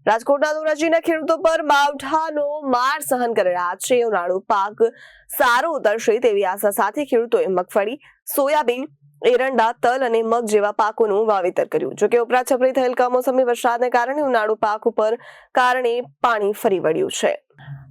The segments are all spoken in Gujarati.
રાજકોટના ધોરાજીના ખેડૂતો પર માવઠાનો માર સહન કરી રહ્યા છે. ઉનાળુ પાક સારો ઉતરશે તેવી આશા સાથે ખેડૂતોએ મગફળી, સોયાબીન, એરંડા, તલ અને મગ જેવા પાકોનું વાવેતર કર્યું. જોકે ઉપરાછપરી થયેલ કમોસમી વરસાદને કારણે ઉનાળુ પાક ઉપર પાણી ફરી વળ્યું છે.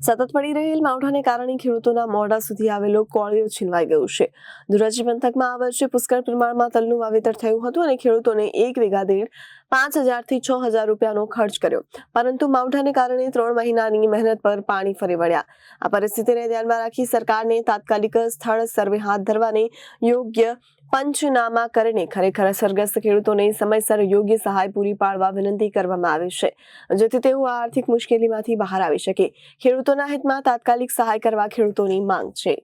સતત પડી રહેલ માવઠાને કારણે ખેડૂતોના મોઢા સુધી આવેલો કોળિયો છીનવાઈ ગયો છે. ધોરાજી પંથકમાં આ વર્ષે પુષ્કળ પ્રમાણમાં તલનું વાવેતર થયું હતું અને ખેડૂતોને 1 વીઘા દીઠ 5,000 થી 6,000 રૂપિયાનો ખર્ચ કર્યો, પરંતુ માવઠાને કારણે 3 મહિનાની મહેનત પર પાણી ફરી વળ્યા. આ પરિસ્થિતિને ધ્યાનમાં રાખી સરકારને તાત્કાલિક સ્થળ સર્વે હાથ ધરવાને યોગ્ય પંચનામા કરીને ખરેખર અસરગ્રસ્ત ખેડૂતોને સમયસર યોગ્ય સહાય પૂરી પાડવા વિનંતી કરવામાં આવી છે, જેથી તેઓ આર્થિક મુશ્કેલીમાંથી બહાર આવી શકે. ખેડૂતોના હિતમાં તાત્કાલિક સહાય કરવા ખેડૂતોની માંગ છે.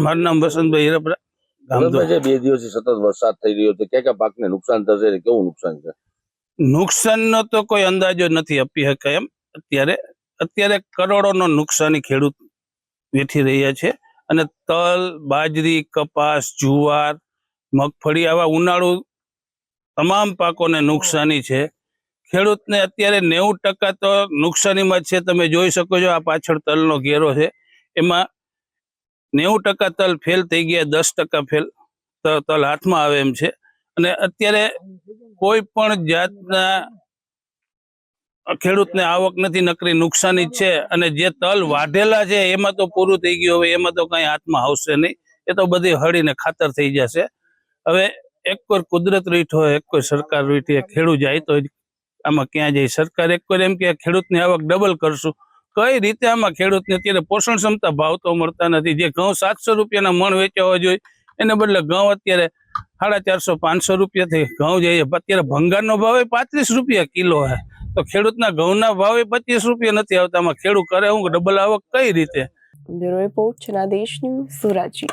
મારું નામ વસંતભાઈ હીરાપરા. જે 2 દિવસથી સતત વરસાદ થઈ રહ્યો છે, કયા પાકને નુકસાન થશે અને કેવું નુકસાન છે? નુકસાનનો તો કોઈ અંદાજો નથી આપી શકાય એમ. અત્યારે કરોડોનો નુકસાની ખેડૂત વેઠી રહ્યા છે અને તલ, બાજરી, કપાસ, જુવાર, મગફળી આવા ઉનાળુ તમામ પાકોને નુકસાની છે. ખેડૂતને અત્યારે 90% તો નુકસાનીમાં જ છે. તમે જોઈ શકો છો, આ પાછળ તલનો ઘેરો છે, એમાં 90% તલ ફેલ થઈ ગયા, 10% ફેલ તલ હાથમાં આવે એમ છે. અને અત્યારે કોઈ પણ જાતના ખેડૂતને આવક નથી, નકરી નુકસાની જ છે. અને જે તલ વાઢેલા છે એમાં તો પૂરું થઈ ગયું, હવે એમાં તો કઈ હાથમાં આવશે નહીં, એ તો બધી હળીને ખાતર થઈ જશે. હવે એક કોઈ કુદરત રીઠ હોય, એક કોઈ સરકાર રીઠ, ખેડૂત જાય તો આમાં ક્યાં જાય? સરકાર એક કોઈ એમ કે ખેડૂતની આવક ડબલ કરશું, કઈ રીતે આમાં ખેડૂતને અત્યારે પોષણ ક્ષમતા ભાવ તો મળતા નથી. જે ઘઉં 700 રૂપિયાના મણ વેચવા જોઈએ એને બદલે ઘઉં અત્યારે 450-500 રૂપિયાથી ઘઉં જાય. અત્યારે ભંગારનો ભાવ 35 રૂપિયા કિલો હે, તો ખેડૂતના ઘઉંના ભાવ 25 રૂપિયા નથી આવતા. આમાં ખેડૂત કરે હું? ડબલ આવક કઈ રીતે? Bureau report, Janadesh news, Dhoraji.